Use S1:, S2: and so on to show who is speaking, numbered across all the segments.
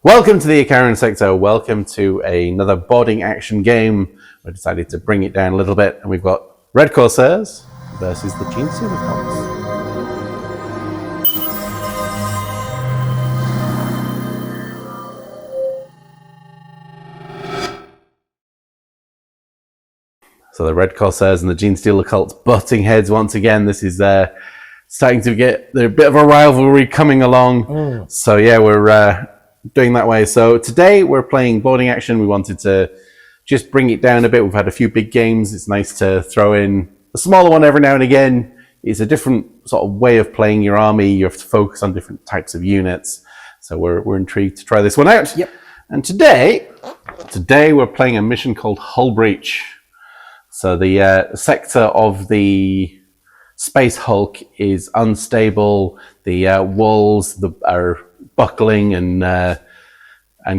S1: Welcome to the Icaran sector. Welcome to another boarding action game. We decided to bring it down a little bit, and we've got Red Corsairs versus the Genestealer Cults. So the Red Corsairs and the Genestealer Cults butting heads once again. This is starting to get a bit of a rivalry coming along. So yeah, we're doing that way. So today we're playing boarding action. We wanted to just bring it down a bit. We've had a few big games. It's nice to throw in a smaller one every now and again. It's a different sort of way of playing your army. You have to focus on different types of units. So we're intrigued to try this one out.
S2: Yep.
S1: And today we're playing a mission called Hull Breach. So the sector of the Space Hulk is unstable. The walls are buckling and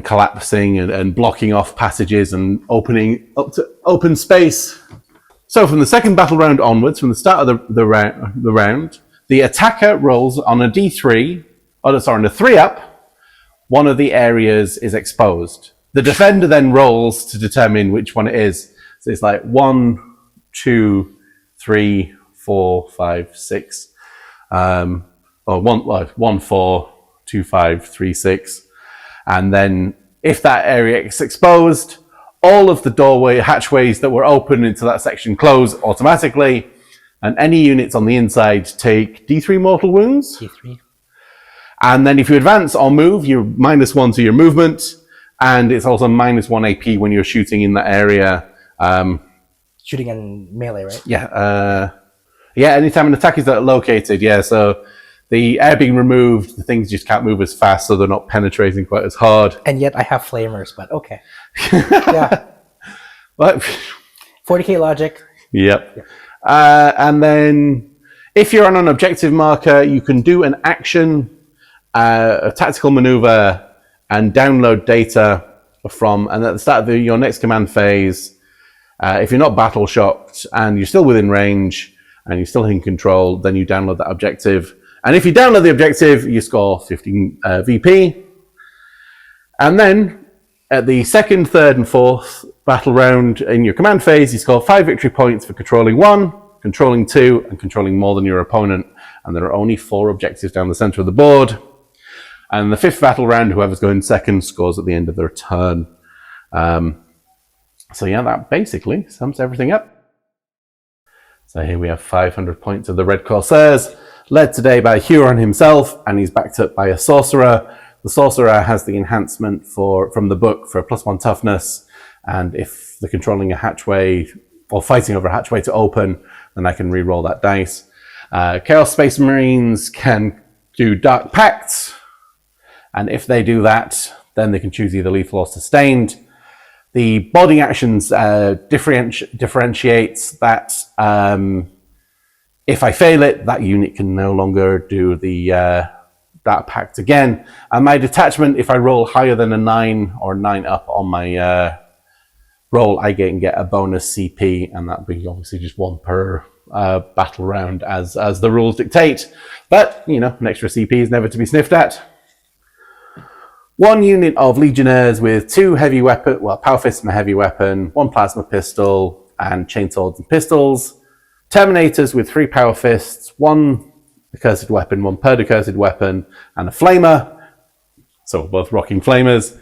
S1: collapsing and blocking off passages and opening up to open space. So from the second battle round onwards, from the start of the round, the attacker rolls on a D3, on a 3-up. One of the areas is exposed. The defender then rolls to determine which one it is. So it's like 1, 2, 3, 4, 5, 6, or 1, 4, 2, 5, 3, 6. And then if that area is exposed, all of the hatchways that were open into that section close automatically, and any units on the inside take D3 mortal wounds.
S2: D3. And
S1: then if you advance or move, you're -1 to your movement, and it's also -1 AP when you're shooting in that area.
S2: Shooting in melee, right?
S1: Yeah. Anytime an attack is located, so the air being removed, the things just can't move as fast, so they're not penetrating quite as hard.
S2: And yet I have flamers, but okay. Yeah.
S1: What?
S2: 40k logic.
S1: Yep. And then if you're on an objective marker, you can do an action, a tactical maneuver, and download data and at the start of your next command phase, if you're not battle shocked and you're still within range and you're still in control, then you download that objective. And if you download the objective, you score 15 VP. And then at the second, third, and fourth battle round in your command phase, you score 5 victory points for controlling 1, controlling 2, and controlling more than your opponent. And there are only 4 objectives down the center of the board. And the fifth battle round, whoever's going second scores at the end of their turn. So yeah, that basically sums everything up. So here we have 500 points of the Red Corsairs, led today by Huron himself, and he's backed up by a sorcerer. The sorcerer has the enhancement from the book for a +1 toughness, and if they're controlling a hatchway or fighting over a hatchway to open, then I can re-roll that dice. Chaos Space Marines can do Dark Pact, and if they do that, then they can choose either lethal or sustained. The boarding actions differentiates that if I fail it, that unit can no longer do the Dark Pact again. And my detachment, if I roll higher than a 9 or 9 up on my roll, I can get a bonus CP, and that'd be obviously just 1 per battle round as the rules dictate. But, an extra CP is never to be sniffed at. 1 unit of Legionnaires with 2 heavy weapon, power fists and a heavy weapon, 1 plasma pistol, and chainswords and pistols. Terminators with 3 power fists, 1 accursed weapon, 1 per accursed weapon, and a flamer. So both rocking flamers.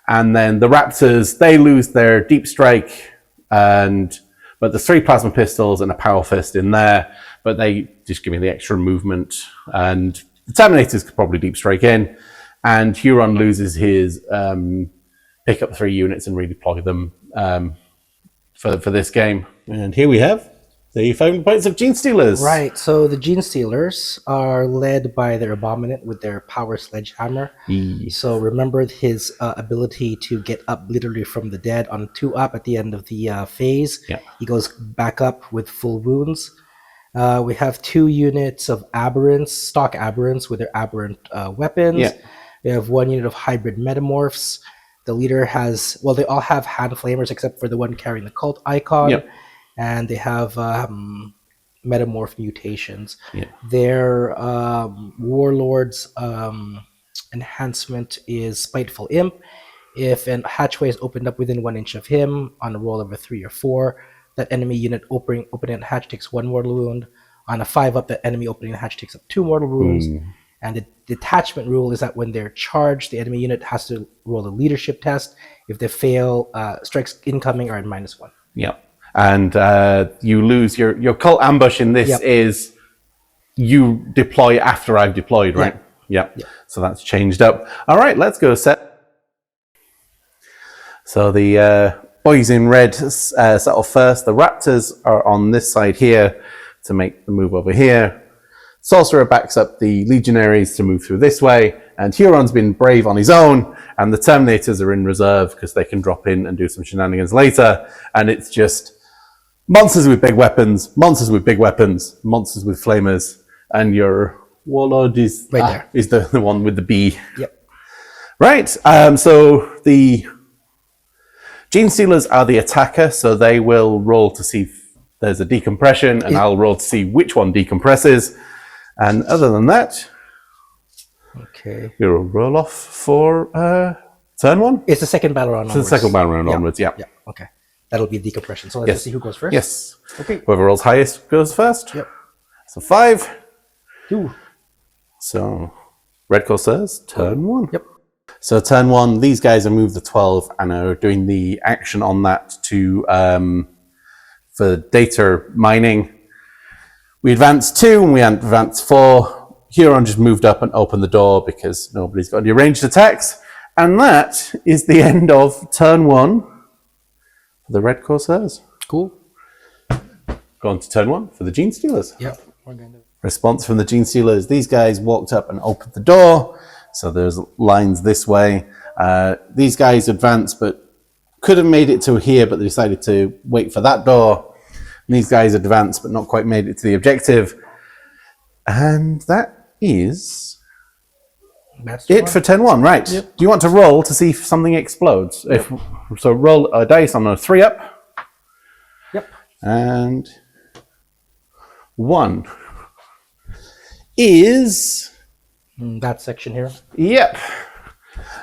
S1: And then the Raptors, they lose their deep strike, but there's 3 plasma pistols and a power fist in there, but they just give me the extra movement. And the Terminators could probably deep strike in. And Huron loses his pick up 3 units and redeploy them for this game. And here we have the 500 points of Genestealers.
S2: Right, so the Genestealers are led by their Abominant with their power sledgehammer. So remember his ability to get up literally from the dead on 2-up at the end of the phase.
S1: Yeah.
S2: He goes back up with full wounds. We have 2 units of Aberrants, stock Aberrants with their Aberrant weapons.
S1: Yeah.
S2: We have 1 unit of hybrid metamorphs. The leader has, they all have hand flamers except for the one carrying the cult icon.
S1: Yep.
S2: And they have metamorph mutations.
S1: Yeah.
S2: Their warlords enhancement is Spiteful Imp. If an hatchway is opened up within 1 inch of him on a roll of a 3 or 4, that enemy unit opening the hatch takes 1 mortal wound. On a 5-up, that enemy opening the hatch takes up 2 mortal wounds. And the detachment rule is that when they're charged, the enemy unit has to roll a leadership test. If they fail, strikes incoming are at -1.
S1: Yep. And you lose your cult ambush in this is you deploy after I've deployed, right? Yep. So that's changed up. All right, let's go set. So the boys in red settle first. The raptors are on this side here to make the move over here. Sorcerer backs up the legionaries to move through this way, and Huron's been brave on his own, and the Terminators are in reserve because they can drop in and do some shenanigans later, and it's just monsters with big weapons, monsters with big weapons, monsters with flamers, and your warlord is
S2: right there.
S1: Is the one with the B.
S2: Yep.
S1: Right, so the Genestealers are the attacker, so they will roll to see if there's a decompression, and I'll roll to see which one decompresses. And other than that,
S2: okay,
S1: you'll roll off for turn 1.
S2: It's the second battle round.
S1: It's the second battle round onwards. Yeah.
S2: Okay, that'll be decompression. So let's see who goes first.
S1: Yes.
S2: Okay.
S1: Whoever rolls highest goes first.
S2: Yep.
S1: So 5.
S2: 2.
S1: So red Corsairs, turn 1.
S2: Yep.
S1: So turn 1, these guys have moved the 12 and are doing the action on that to for data mining. We advance 2 and we advance 4. Huron just moved up and opened the door because nobody's got any ranged attacks. And that is the end of turn 1 for the red Corsairs.
S2: Cool.
S1: Go on to turn 1 for the Genestealers.
S2: Yep.
S1: Response from the Genestealers. These guys walked up and opened the door. So there's lines this way. These guys advanced but could have made it to here, but they decided to wait for that door. And these guys advanced but not quite made it to the objective. And that is it for turn 1, right? Yep. Do you want to roll to see if something explodes? Yep. So roll a dice on a 3-up.
S2: Yep.
S1: And 1 is...
S2: that section here.
S1: Yep.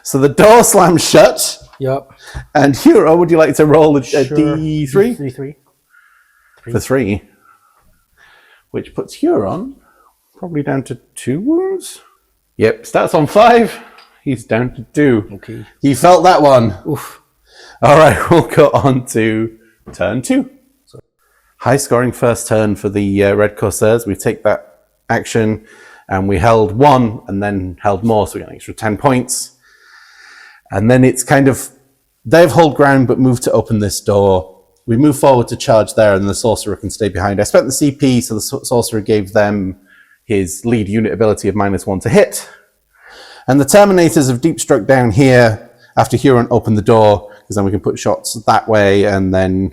S1: So the door slams shut.
S2: Yep.
S1: And Hero, would you like to roll a
S2: sure.
S1: D3?
S2: D3.
S1: For 3. Which puts Huron probably down to 2 wounds. Yep, starts on 5. He's down to 2.
S2: Okay.
S1: He felt that one.
S2: Oof.
S1: All right, we'll go on to turn 2. High scoring first turn for the red Corsairs. We take that action and we held 1 and then held more, so we got an extra 10 points. And then it's kind of, they've held ground but moved to open this door. We move forward to charge there and the Sorcerer can stay behind. I spent the CP, so the Sorcerer gave them his lead unit ability of -1 to hit. And the Terminators have deep struck down here after Huron opened the door, because then we can put shots that way and then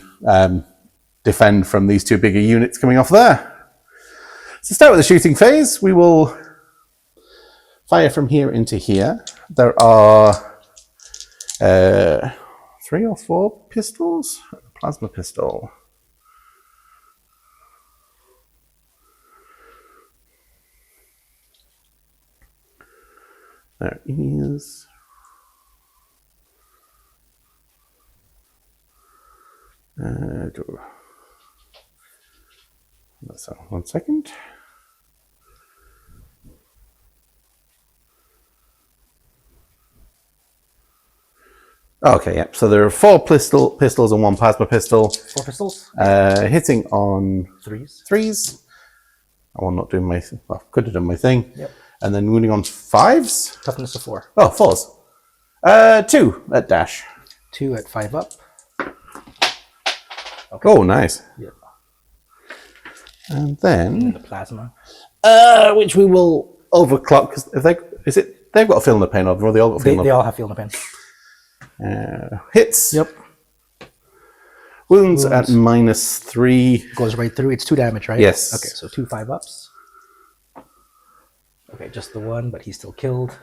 S1: defend from these 2 bigger units coming off there. So start with the shooting phase. We will fire from here into here. There are 3 or 4 pistols. Plasma pistol. There is. So 1 second. Okay, yeah. So there are 4 pistols and 1 plasma pistol.
S2: 4 pistols.
S1: Hitting on
S2: 3s.
S1: I will not do my. Well, could have done my thing.
S2: Yep.
S1: And then wounding on 5s.
S2: Toughness of 4.
S1: Oh, 4s. 2 at dash.
S2: 2 at 5-up.
S1: Okay. Oh, nice.
S2: Yep.
S1: And then
S2: the plasma.
S1: Which we will overclock because if they've got a feel in the pain of, or they all got a feel in the pain.
S2: They all have feel in the pain.
S1: Hits.
S2: Yep.
S1: Wounds at -3.
S2: Goes right through. It's 2 damage, right?
S1: Yes.
S2: Okay, so 2 5-ups. Okay, just the 1, but he's still killed.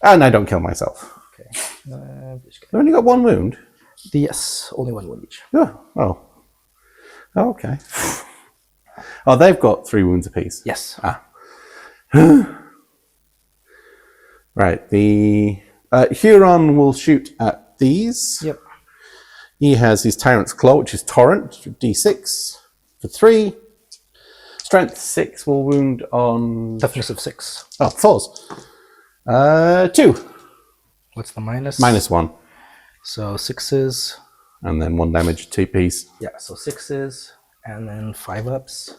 S1: And I don't kill myself.
S2: Okay.
S1: I've only got 1 wound.
S2: Yes, only 1 wound each.
S1: Yeah. Oh, okay. Oh, they've got 3 wounds apiece.
S2: Yes.
S1: Right, the Huron will shoot at these.
S2: Yep.
S1: He has his Tyrant's Claw, which is Torrent, D6 for 3. Strength 6 will wound on...
S2: Toughness of 6.
S1: Oh, 4s. 2.
S2: What's the minus?
S1: -1.
S2: So 6s.
S1: And then 1 damage, 2 piece.
S2: Yeah, so 6s, and then 5 ups.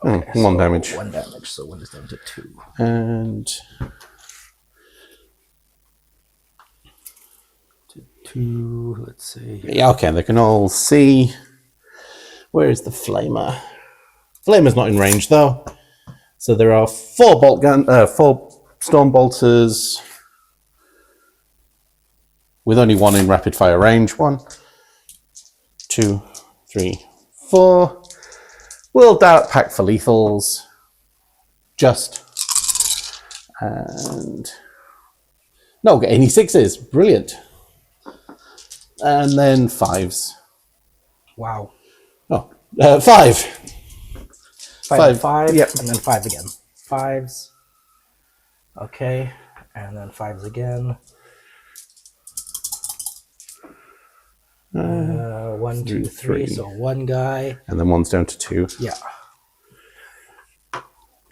S1: 1 damage.
S2: 1 damage, so 1 is down to 2.
S1: And...
S2: 2, let's see.
S1: Yeah, okay, they can all see. Where is the Flamer? Flamer's not in range, though. So there are 4 4 Storm Bolters with only 1 in rapid fire range. 1, 2, 3, 4. We'll Dart Pack for lethals. Just. And... no, get any 6s. Brilliant. And then 5s.
S2: Wow.
S1: Oh, 5.
S2: 5,
S1: yep.
S2: and then 5 again. 5s. Okay, and then 5s again. 1, 2, 3. So 1 guy.
S1: And then 1's down to 2.
S2: Yeah.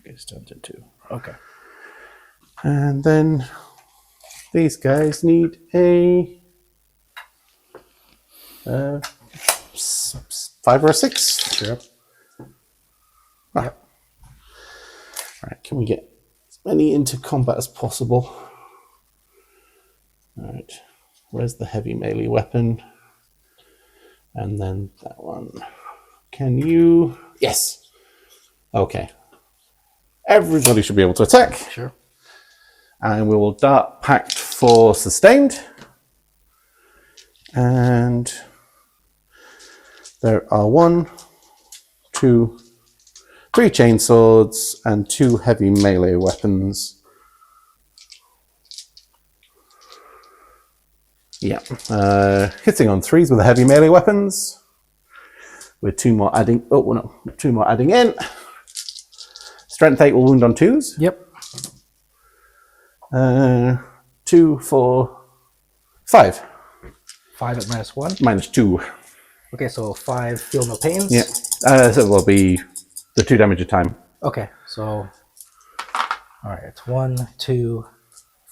S1: It's down to 2.
S2: Okay.
S1: And then these guys need a 5 or a 6.
S2: Sure.
S1: Yep. All right, can we get as many into combat as possible? All right, where's the heavy melee weapon? And then that one. Can you? Yes. Okay. Everybody should be able to attack.
S2: Sure.
S1: And we will Dart Pact for sustained. And there are 1, 2, 3 chainswords and 2 heavy melee weapons. Yeah, hitting on 3s with the heavy melee weapons. With 2 more adding. Oh no, 2 more adding in. Strength 8 will wound on 2s.
S2: Yep.
S1: 2, 4, 5.
S2: 5 at -1.
S1: -2.
S2: Okay, so 5 feel no pains.
S1: Yeah. So it will be the 2 damage a time.
S2: Okay, so all right, it's 1, 2,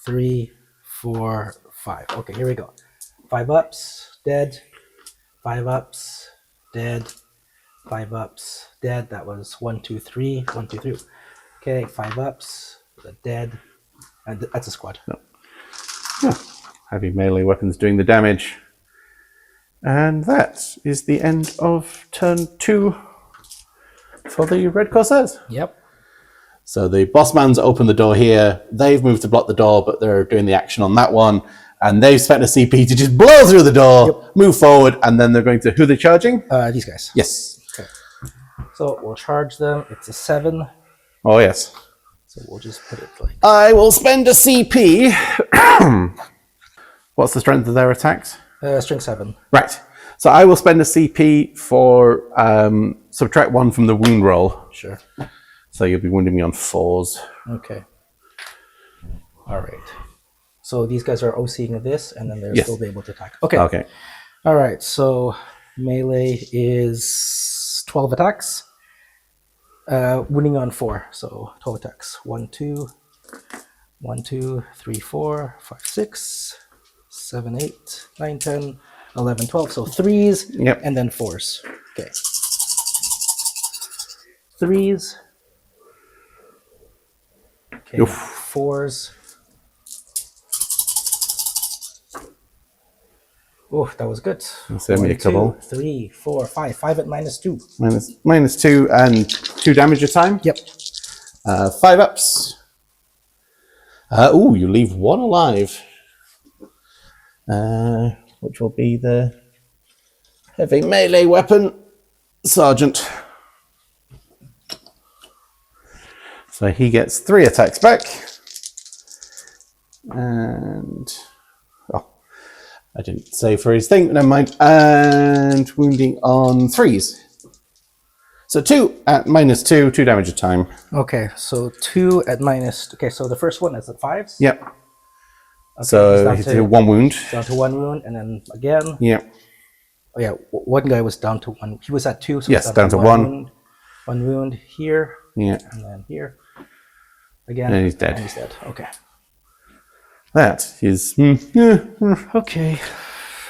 S2: 3, 4, 5. Okay, here we go. 5 ups, dead. 5 ups, dead. 5 ups, dead. That was 1, 2, 3. 1, 2, 3. Okay, 5 ups, dead. And that's a squad.
S1: No. Yeah. Heavy melee weapons doing the damage. And that is the end of turn 2 for the Red Corsairs.
S2: Yep.
S1: So the bossman's opened the door here. They've moved to block the door, but they're doing the action on that one. And they've spent a CP to just blow through the door, move forward, and then they're going to... Who are they charging?
S2: These guys.
S1: Yes.
S2: Okay. So we'll charge them. It's a 7.
S1: Oh, yes.
S2: So we'll just put it like...
S1: I will spend a CP. What's the strength of their attacks?
S2: Strength 7.
S1: Right. So I will spend a CP for subtract 1 from the wound roll.
S2: Sure.
S1: So you'll be wounding me on 4s.
S2: Okay. All right. So these guys are OCing this, and then they'll still be able to attack. Okay.
S1: Okay.
S2: All right. So melee is 12 attacks. Wounding on 4. So 12 attacks. 1, 2, 1, 2, 3, 4, 5, 6, 7, 8, 9, 10, 11, 12. So 3s and then 4s. Okay. 3s. Okay.
S1: Oof.
S2: 4s. Oh, that was good.
S1: Send me a couple.
S2: 2, 3, 4, 5. 5 at -2.
S1: -2 and 2 damage a time.
S2: Yep.
S1: 5 ups. Ooh, you leave 1 alive. Which will be the heavy melee weapon, Sergeant. So he gets 3 attacks back. And... oh, I didn't save for his thing, never mind. And wounding on 3s. So 2 at -2, 2 damage a time.
S2: Okay, so 2 at minus. Okay, so the first one is at 5s.
S1: Yep.
S2: Okay,
S1: So he did 1 wound.
S2: Down to 1 wound, and then again.
S1: Yep.
S2: Oh yeah, one guy was down to 1. He was at 2, so
S1: yes, down to 1.
S2: Wound. 1 wound here.
S1: Yeah.
S2: And then here. Again.
S1: And he's dead.
S2: And he's dead. Okay.
S1: That is...
S2: Okay.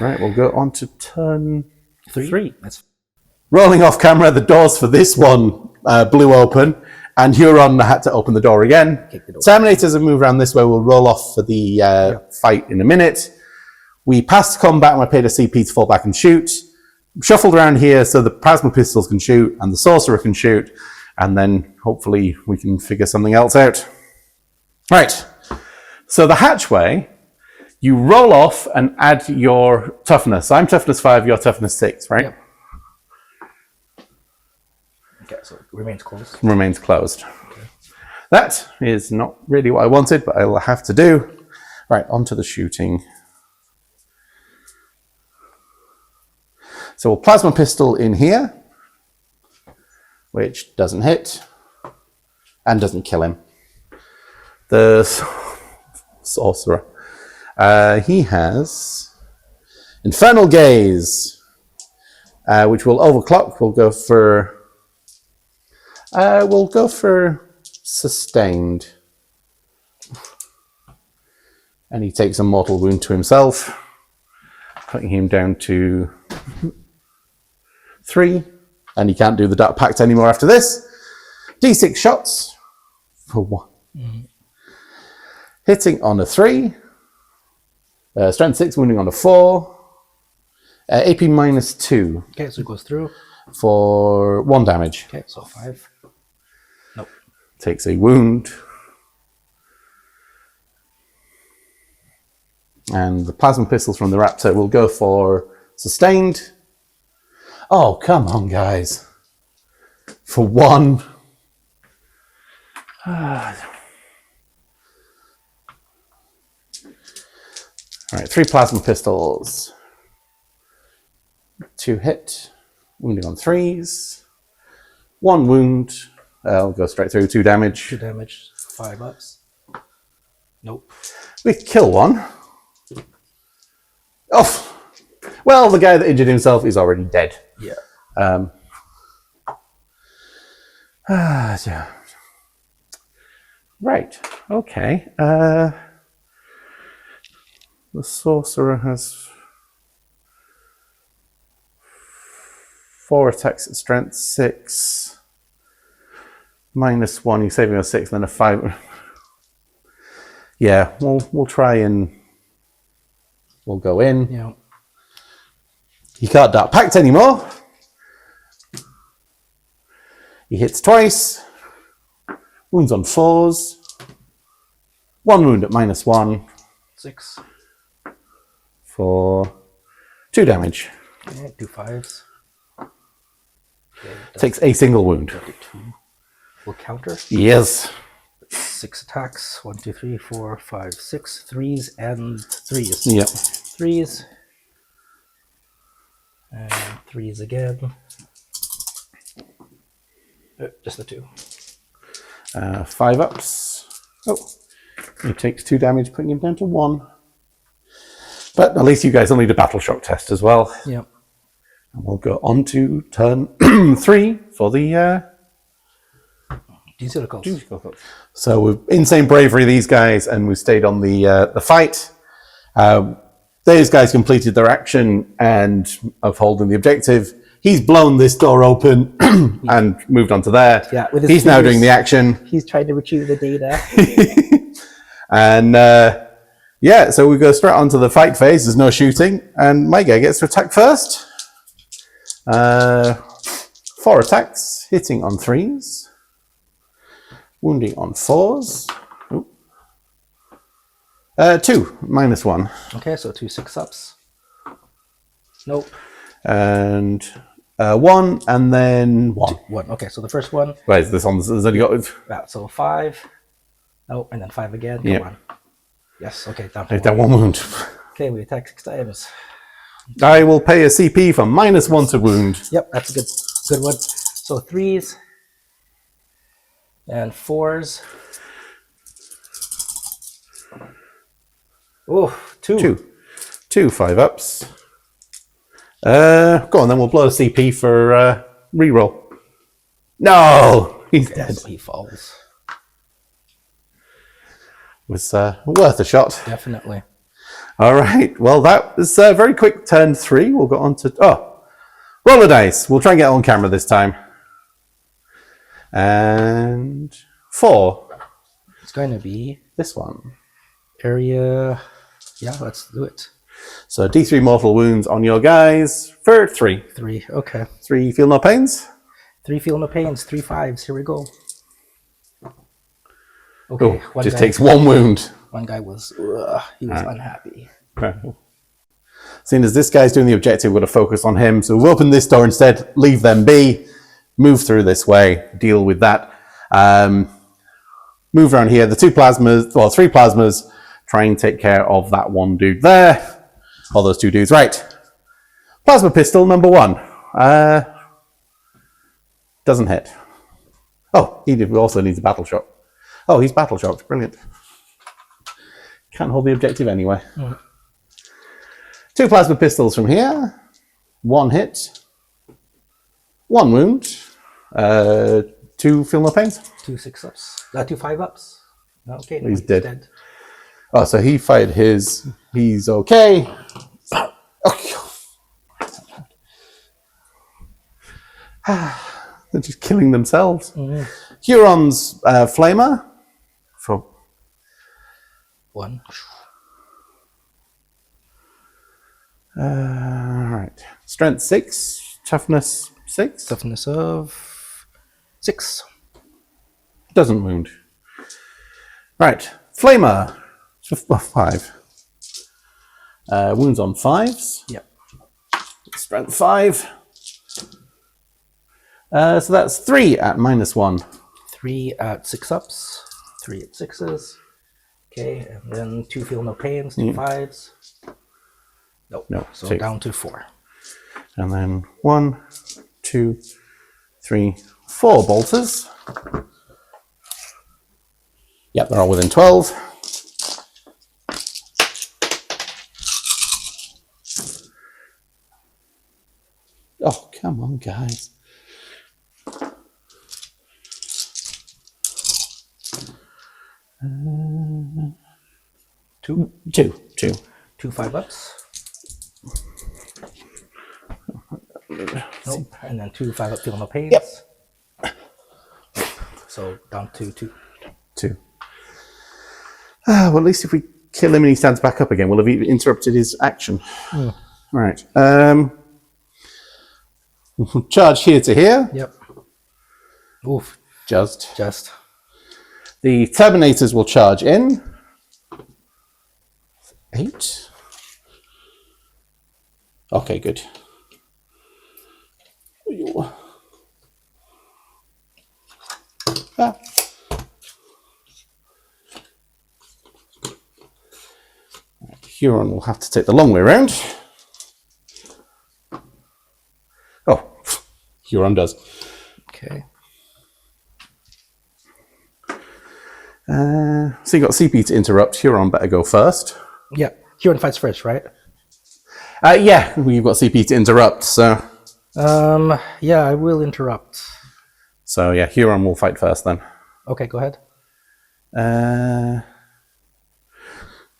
S1: Right, we'll go on to turn 3.
S2: That's
S1: Rolling off camera, the doors for this one blew open, and Huron had to open the door again. Terminators have moved around this way. We'll roll off for the fight in a minute. We passed combat, and I paid a CP to fall back and shoot. Shuffled around here so the plasma pistols can shoot, and the sorcerer can shoot, and then hopefully we can figure something else out. Right, so the hatchway, you roll off and add your toughness. I'm toughness 5, you're toughness 6, right?
S2: Yep. Okay, so it remains closed.
S1: Remains closed. Okay. That is not really what I wanted, but I'll have to do. Right, on to the shooting. So a plasma pistol in here, which doesn't hit and doesn't kill him. The sorcerer. He has Infernal Gaze, which will overclock. We'll go for sustained. And he takes a mortal wound to himself, putting him down to 3. And he can't do the Dark Pact anymore after this. D6 shots for 1. Mm-hmm. Hitting on a 3. Strength 6, wounding on a 4. AP -2.
S2: Okay, so it goes through.
S1: For 1 damage.
S2: Okay, so 5. Nope.
S1: Takes a wound. And the plasma pistols from the raptor will go for sustained. Oh, come on, guys. For 1. All right, 3 plasma pistols. 2 hit. Wounding on 3s. 1 wound. I'll go straight through. 2 damage.
S2: 2 damage. 5 ups. Nope.
S1: We kill 1. Oh, well, the guy that injured himself is already dead.
S2: Yeah.
S1: Yeah. Right. Okay. The sorcerer has 4 attacks at strength 6. -1. He's saving a 6, then a 5. Yeah, we'll try and we'll go in.
S2: Yeah.
S1: He can't Dark Pact anymore. He hits twice. Wounds on 4s. 1 wound at -1.
S2: 6.
S1: For 2 damage.
S2: Okay, 2 5s. Okay,
S1: Takes a single wound.
S2: 2. Will counter.
S1: Yes.
S2: 6 attacks. 1, 2, 3, 4, 5, 6. 3s and 3s.
S1: Yep.
S2: 3s. And 3s again. Just the 2.
S1: 5 ups. Oh. He takes 2 damage, putting him down to 1. But at least you guys will need a battle shock test as well.
S2: Yep.
S1: And we'll go on to turn 3 for the
S2: Genestealer cults.
S1: So with insane bravery, these guys, and we stayed on the fight. Those guys completed their action and of holding the objective. He's blown this door open and moved on to there.
S2: Yeah, with his
S1: he's now
S2: fingers,
S1: doing the action.
S2: He's trying to retrieve the data.
S1: And yeah, so we go straight onto the fight phase. There's no shooting, and my guy gets to attack first. 4 attacks, hitting on 3s, wounding on 4s. Ooh. 2, -1.
S2: Okay, so 2 6 ups. Nope.
S1: And 1, and then 1.
S2: 1. Okay, so the first one.
S1: Wait, this one has only got.
S2: So 5. Nope, and then 5 again.
S1: Yeah.
S2: Come on. Yes. Okay, down
S1: I've
S2: to
S1: done
S2: 1.
S1: 1 wound.
S2: Okay, we attack 6 times.
S1: I will pay a CP for -1 to wound.
S2: Yep, that's a good one. So 3s and 4s. Oh, 2.
S1: Two 5-ups. Go on, then we'll blow a CP for reroll. No! He's dead.
S2: So he falls.
S1: Was worth a shot.
S2: Definitely.
S1: All right. Well, that was a very quick turn 3. We'll go on to... Oh, roll a dice. We'll try and get on camera this time. And 4.
S2: It's going to be
S1: This one.
S2: area... Yeah, let's do it.
S1: So D3 mortal wounds on your guys for 3.
S2: 3, okay.
S1: 3 feel no pains.
S2: 3 feel no pains, 3 5s. Here we go. Okay,
S1: Oh, just takes 1 wound.
S2: One guy was, he was unhappy.
S1: Seeing as this guy's doing the objective, we're going to focus on him. So we'll open this door instead, leave them be, move through this way, deal with that. Move around here. The 3 plasmas, try and take care of that one dude there. Or those 2 dudes. Right. Plasma pistol number 1. Doesn't hit. Oh, he also needs a battle shot. Oh, he's battle shocked. Brilliant. Can't hold the objective anyway. 2 plasma pistols from here. 1 hit. 1 wound. 2 feel no pains.
S2: 2 6-ups. 2 5-ups. Okay, no,
S1: He's dead. Oh, so he fired his. He's okay. They're just killing themselves. Huron's flamer for
S2: 1.
S1: all right. Strength 6, toughness 6.
S2: Toughness of 6.
S1: Doesn't wound. Right. Flamer. 5. Wounds on 5s.
S2: Yep.
S1: Strength 5. So that's 3 at -1.
S2: 3 at 6-ups. 3 at 6s. Okay, and then 2 feel no pains, 2 5s. Nope.
S1: No,
S2: So
S1: 2.
S2: down to 4.
S1: And then 1, 2, 3, 4 bolters. Yep, they're all within 12. Oh, come on, guys.
S2: Two
S1: 2.
S2: 5-ups. Nope. And then 2 5-up feel no pains.
S1: Yep.
S2: So down to 2.
S1: 2. Well, at least if we kill him and he stands back up again, we'll have interrupted his action. Right. Charge here to here.
S2: Yep. Oof.
S1: Just.
S2: The
S1: The Terminators will charge in. 8. Okay, good. Ah. Huron will have to take the long way around. Oh, Huron does.
S2: Okay.
S1: So you got CP to interrupt. Huron better go first.
S2: Yeah. Huron fights first, right?
S1: Yeah, we've got CP to interrupt. So
S2: Yeah, I will interrupt.
S1: yeah, Huron will fight first then.
S2: Okay, go ahead.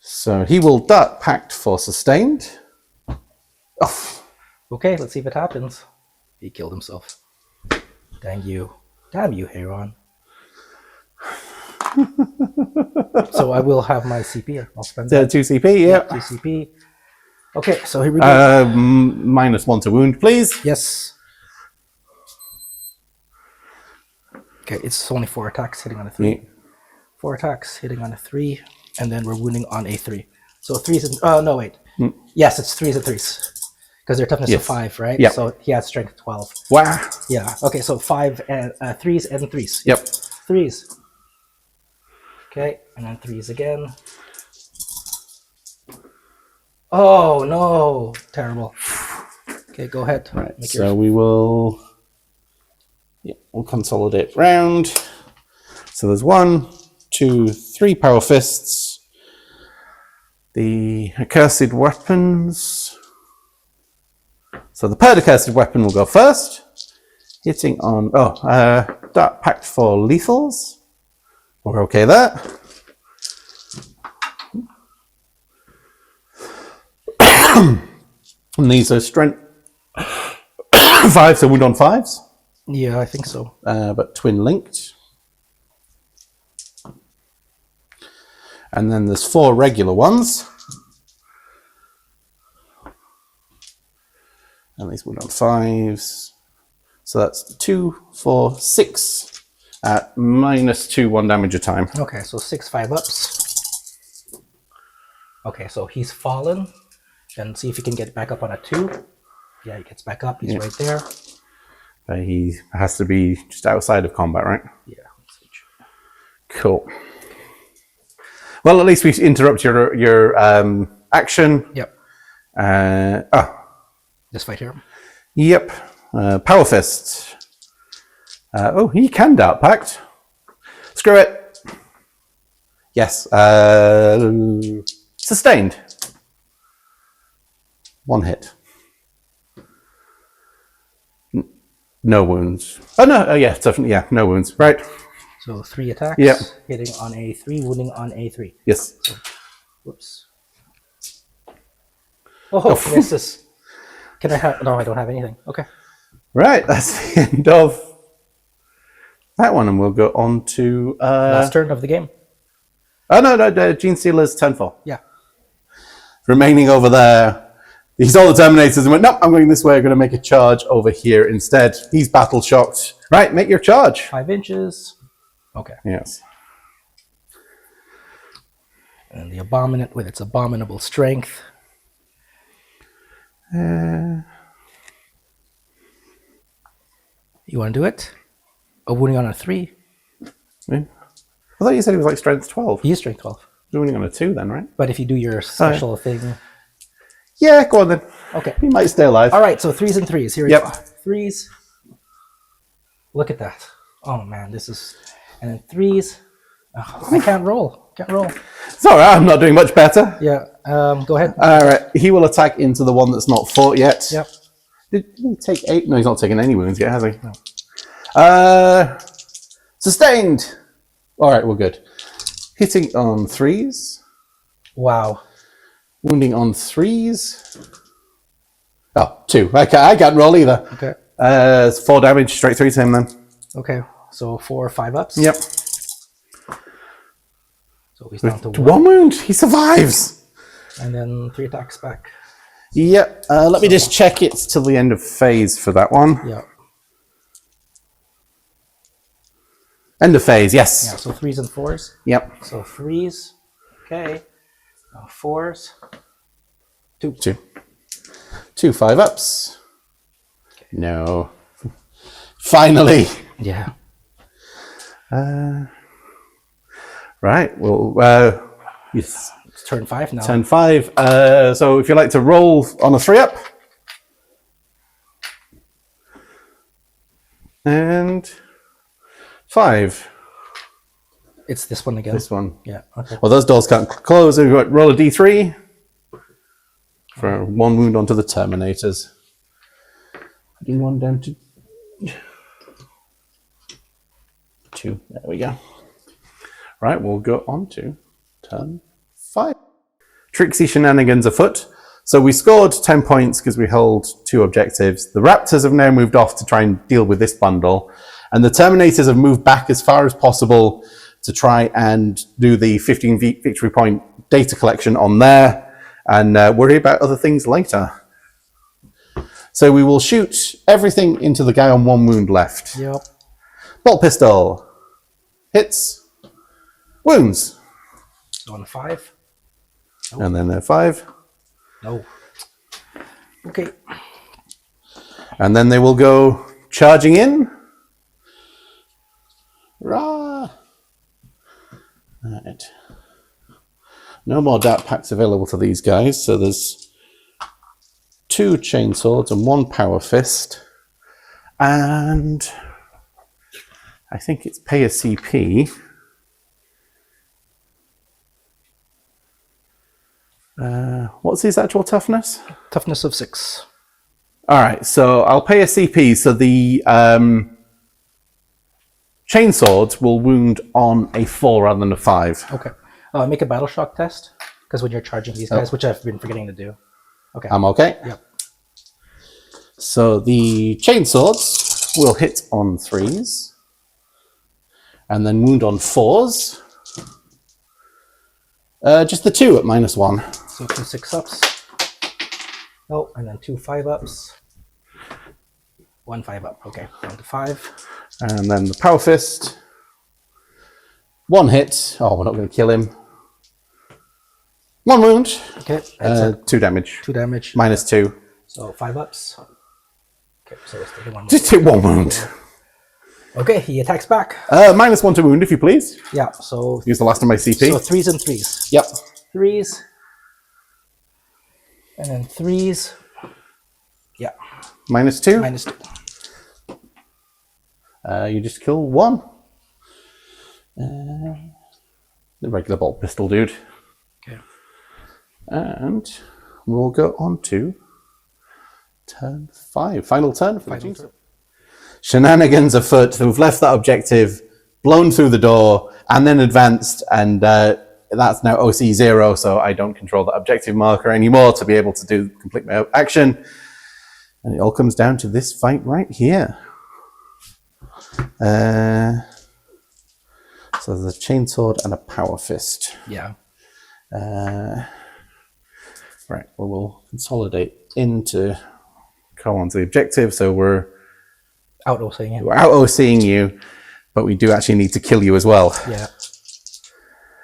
S1: So he will duck pact for sustained. Oh,
S2: Okay, let's see if it happens. He killed himself. Damn you, Huron. So I will have my CP. I'll spend that.
S1: 2 CP, yeah.
S2: 2 CP. Okay, so here we go.
S1: -1 to wound, please.
S2: Yes. Okay, it's only 4 attacks hitting on a 3.
S1: Yeah.
S2: 4 attacks hitting on a 3, and then we're wounding on a 3. So 3s and no wait. Yes, it's 3s and 3s because they're toughness of 5, right?
S1: Yep.
S2: So he has strength 12.
S1: Wow.
S2: Yeah. Okay, so 5 and 3s and 3s.
S1: Yep.
S2: 3s. Okay, and then 3s again. Oh no! Terrible. Okay, go ahead.
S1: Right.
S2: Make
S1: So we will. Yeah, we'll consolidate round. So there's 1, 2, 3 power fists. The accursed weapons. So the paired accursed weapon will go first. Hitting on Dark Pact for lethals. We're okay there. And these are strength 5, so wound on 5s.
S2: Yeah, I think so.
S1: But twin linked. And then there's 4 regular ones. And these wound on 5s. So that's 2, 4, 6 at -2, 1 damage a time.
S2: Okay, so 6 5-ups. Okay, so he's fallen. And see if he can get back up on a 2. Yeah, he gets back up. He's right there.
S1: He has to be just outside of combat, right?
S2: Yeah.
S1: Cool. Well, at least we interrupt your action.
S2: Yep. This fight here.
S1: Yep. Power Fist. He can Dark Pact. Screw it. Yes. Sustained. 1 hit. No wounds. Oh, no. Yeah, definitely. Yeah, no wounds. Right.
S2: So 3 attacks.
S1: Yep.
S2: Hitting on A3, wounding on A3.
S1: Yes.
S2: So, whoops. Oh, misses. Can I have... No, I don't have anything. Okay.
S1: Right. That's the end of that one. And we'll go on to...
S2: Last turn of the game.
S1: Oh, no. Genestealer's turn 4.
S2: Yeah.
S1: Remaining over there. He saw the Terminators and went, nope, I'm going this way. I'm going to make a charge over here instead. He's battle shocked. Right, make your charge.
S2: 5 inches. Okay.
S1: Yes.
S2: And the Abominant with its abominable strength. You want to do it? A wounding on a 3.
S1: I thought you said he was like strength 12.
S2: He is strength 12.
S1: Wounding on a 2 then, right?
S2: But if you do your special thing...
S1: Yeah, go on then.
S2: Okay.
S1: He might stay alive.
S2: All right, so 3s and 3s. Here we
S1: Yep.
S2: go. 3s. Look at that. Oh, man, this is... And then 3s. Oh, I can't roll. Can't roll.
S1: It's all right. I'm not doing much better.
S2: Yeah, go ahead.
S1: All right. He will attack into the one that's not fought yet.
S2: Yep.
S1: Did he take 8? No, he's not taking any wounds yet, has he? No. Sustained. All right, we're good. Hitting on 3s.
S2: Wow.
S1: Wounding on 3s. Oh, 2. I can't roll either.
S2: Okay.
S1: It's 4 damage straight through to him then.
S2: Okay, so 4 5-ups.
S1: Yep.
S2: So he's down to 1.
S1: 1 wound. He survives.
S2: And then 3 attacks back.
S1: Yep. Let me just check it's till the end of phase for that one.
S2: Yeah.
S1: End of phase, yes.
S2: Yeah, so 3s and 4s.
S1: Yep.
S2: So 3s. Okay. Now 4s. 2.
S1: 2 5-ups. Okay. No. Finally.
S2: Yeah.
S1: Right. Well, yes.
S2: It's turn 5 now.
S1: Turn 5. So if you like to roll on a 3-up. And 5.
S2: It's this one again.
S1: This one.
S2: Yeah. Okay.
S1: Well, those doors can't close. We've got roll a d3 for 1 wound onto the Terminators. Putting 1 down to 2. There we go. Right, we'll go on to turn 5. Tricksy shenanigans afoot. So we scored 10 points because we held 2 objectives. The Raptors have now moved off to try and deal with this bundle. And the Terminators have moved back as far as possible to try and do the 15 victory point data collection on there and worry about other things later. So we will shoot everything into the guy on 1 wound left.
S2: Yep.
S1: Bolt pistol. Hits. Wounds.
S2: On 5. Nope.
S1: And then 5.
S2: No. Okay.
S1: And then they will go charging in. Rah! Right. No more Dark Pacts available to these guys, so there's 2 chainswords and 1 power fist. And I think it's pay a CP. What's his actual toughness?
S2: Toughness of 6.
S1: All right, so I'll pay a CP. So the chainswords will wound on a 4 rather than a 5.
S2: Okay. Make a battle shock test, because when you're charging these guys, which I've been forgetting to do. Okay.
S1: I'm okay.
S2: Yep.
S1: So the chainswords will hit on 3s, and then wound on 4s. Just the 2 at -1.
S2: So 2 6-ups. Oh, and then 2 5-ups. 1 5-up. Okay, 1 to 5.
S1: And then the Power Fist. 1 hit. Oh, we're not going to kill him. 1 wound.
S2: Okay.
S1: 2 damage.
S2: 2 damage.
S1: -2.
S2: So 5-ups. Okay, so let's take 1 wound.
S1: Just hit 1 wound.
S2: Okay, he attacks back.
S1: -1 to wound, if you please.
S2: Yeah, so...
S1: Use the last of my CP.
S2: So 3s and 3s.
S1: Yep.
S2: 3s. And then 3s. Yeah.
S1: -2.
S2: -2.
S1: You just kill 1. The regular bolt pistol dude.
S2: Okay.
S1: And we'll go on to turn 5. Final turn for the Genestealer. Shenanigans afoot. We've left that objective, blown through the door, and then advanced, and that's now OC 0, so I don't control that objective marker anymore to be able to complete my action. And it all comes down to this fight right here. So there's a chainsword and a power fist.
S2: Yeah.
S1: Right, well, we'll consolidate into go on to the objective. So we're
S2: Out OCing you.
S1: We're out OCing you, but we do actually need to kill you as well.
S2: Yeah.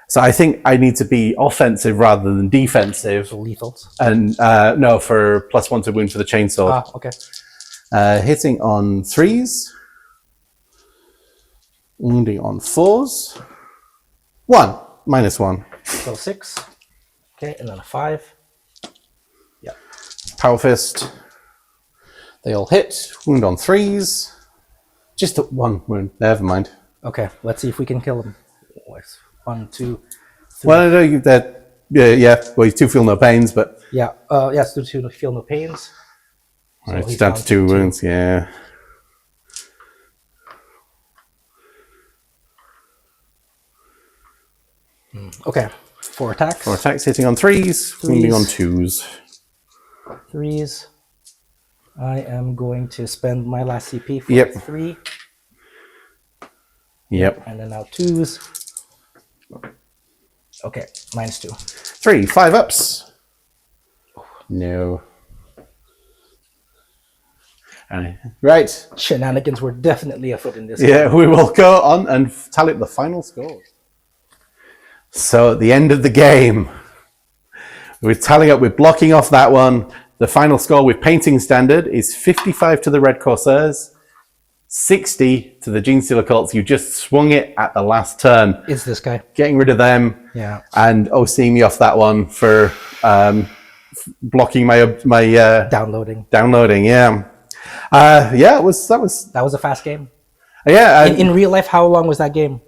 S1: So I think I need to be offensive rather than defensive.
S2: So lethals.
S1: And no, for +1 to wound for the chainsaw.
S2: Ah, okay.
S1: Hitting on 3s. Wounding on 4s. 1. -1.
S2: So 6. Okay, and then a 5. Yeah.
S1: Power fist. They all hit. Wound on 3s. Just at 1 wound. Never mind.
S2: Okay, let's see if we can kill him. 1, 2, 3.
S1: Well, I know that. Yeah. Well, you 2 feel no pains, but
S2: Yeah. Yes, do 2 feel no pains.
S1: all right,
S2: he's
S1: it's down to 2 wounds. Yeah.
S2: Okay. 4 attacks.
S1: 4 attacks hitting on 3s, wounding on 2s.
S2: 3s. I am going to spend my last CP for
S1: Yep.
S2: 3.
S1: Yep.
S2: And then now 2s. Okay, -2.
S1: 3, 5-ups. No. Right.
S2: Shenanigans were definitely afoot in this.
S1: Yeah,
S2: game.
S1: we will go on and tally up the final scores. So at the end of the game, we're tallying up, we're blocking off that one. The final score with painting standard is 55 to the Red Corsairs, 60 to the Genestealer cults. You just swung it at the last turn.
S2: It's this guy.
S1: Getting rid of them.
S2: Yeah.
S1: And OCing me off that one for blocking my
S2: Downloading.
S1: Yeah. Yeah, that was
S2: That was a fast game.
S1: yeah.
S2: In real life, how long was that game?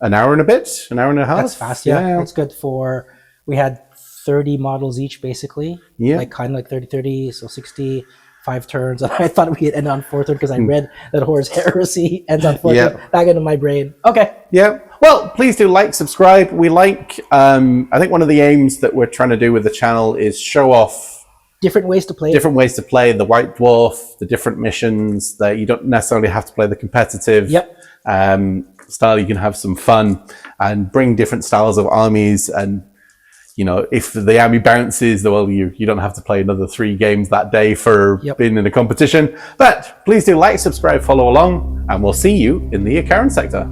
S1: An hour and a bit, an hour and a half.
S2: That's fast. Yeah. It's good for. We had 30 models each, basically.
S1: Yeah.
S2: Like kind of like 30, so 60. 5 turns. I thought we'd end on 4th turn because I read that Horus Heresy ends on 4th turn. Back into my brain. Okay.
S1: Yeah. Well, please do like, subscribe. We like. I think one of the aims that we're trying to do with the channel is show off
S2: different ways to play.
S1: Different ways to play the White Dwarf, the different missions that you don't necessarily have to play the competitive style. You can have some fun and bring different styles of armies. And you know, if the army bounces, well, you don't have to play another 3 games that day for being in a competition. But please do like, subscribe, follow along, and we'll see you in the Icaran sector.